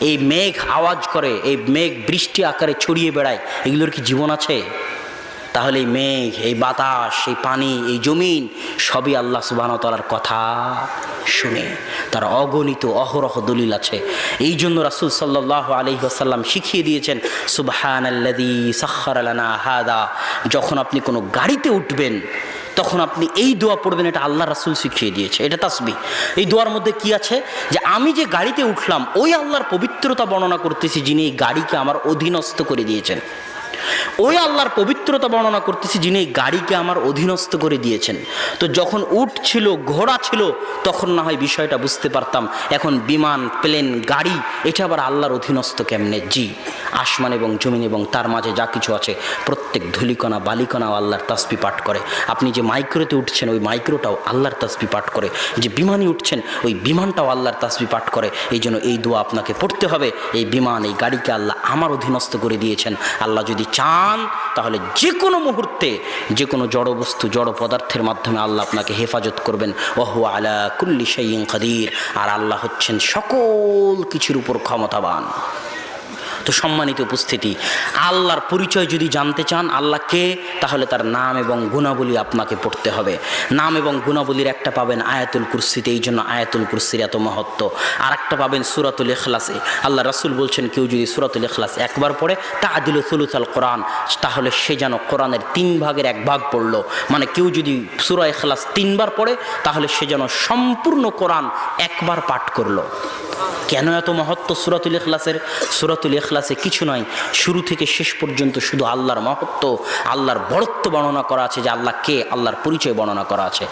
এই মেঘ আওয়াজ করে, এই মেঘ বৃষ্টি আকারে ছড়িয়ে বেড়ায়, এগুলোর কি জীবন আছে? তাহলে এই মেঘ, এই বাতাস, এই পানি, এই জমিন সবই আল্লাহ সুবহানাহু ওয়া তাআলার কথা শুনে। তার অগণিত অহরহ দলিল আছে। এই জন্য রাসূল সাল্লাল্লাহু আলাইহি ওয়াসাল্লাম শিখিয়ে দিয়েছেন সুবহানাল্লাযী সাখখারা লানা হাদা। যখন আপনি কোনো গাড়িতে উঠবেন তখন আপনি এই দোয়া পড়বেন, এটা আল্লাহ রাসূল শিখিয়ে দিয়েছে, এটা তাসবিহ। এই দোয়ার মধ্যে কি আছে? যে আমি যে গাড়িতে উঠলাম ওই আল্লাহর পবিত্রতা বর্ণনা করতেছি যিনি এই গাড়িকে আমার অধীনস্থ করে দিয়েছেন। ওই আল্লাহর পবিত্রতা বর্ণনা করতেছি যিনি এই গাড়িকে আমার অধীনস্থ করে দিয়েছেন। তো যখন উট ছিল, ঘোড়া ছিল, তখন না হয় বিষয়টা বুঝতে পারতাম। এখন বিমান, প্লেন, গাড়ি, এটা আবার আল্লাহর অধীনস্থ কেমনে? জি, আসমান এবং জমিন এবং তার মাঝে যা কিছু আছে প্রত্যেক ধূলিকণা বালিকণাও আল্লাহর তাসবিহ পাঠ করে। আপনি যে মাইক্রোতে উঠছেন ওই মাইক্রোটাও আল্লাহর তাসবিহ পাঠ করে। যে বিমানে উঠছেন ওই বিমানটাও আল্লাহর তাসবিহ পাঠ করে। এই জন্য এই দোয়া আপনাকে পড়তে হবে। এই বিমান, এই গাড়িকে আল্লাহ আমার অধীনস্থ করে দিয়েছেন। আল্লাহ যদি চান তাহলে যে কোনো মুহূর্তে যে কোনো জড় বস্তু, জড় পদার্থের মাধ্যমে আল্লাহ আপনাকে হেফাজত করবেন। ওয়াহু আলা কুল্লি শাইইন কাদির। আর আল্লাহ হচ্ছেন সকল কিছুর উপর ক্ষমতাবান। তো সম্মানিত উপস্থিতি, আল্লাহর পরিচয় যদি জানতে চান আল্লাহ কে, তাহলে তার নাম এবং গুণাবলী আপনাকে পড়তে হবে। নাম এবং গুণাবলীর একটা পাবেন আয়াতুল কুরসিতে, এই জন্য আয়াতুল কুরসির এত মহত্ব। আর একটা পাবেন সূরাতুল ইখলাসে। আল্লাহ রাসূল বলছেন কেউ যদি সূরাতুল ইখলাস একবার পড়ে তাআদিলু সুলুসাল কোরআন, তাহলে সে যেন কোরআনের 3 ভাগের 1 ভাগ পড়লো। মানে কেউ যদি সূরা ইখলাস 3 বার পড়ে তাহলে সে যেন সম্পূর্ণ কোরআন একবার পাঠ করলো। কেন এত মহত্ব সূরাতুল ইখলাসের? সূরাতুল ইখলাসে কিছু নয়, শুরু থেকে শেষ পর্যন্ত শুধু আল্লাহর মহত্ব, আল্লাহর বড়ত্ব বর্ণনা করা আছে, যে আল্লাহ কে, আল্লাহর পরিচয় বর্ণনা করা আছে।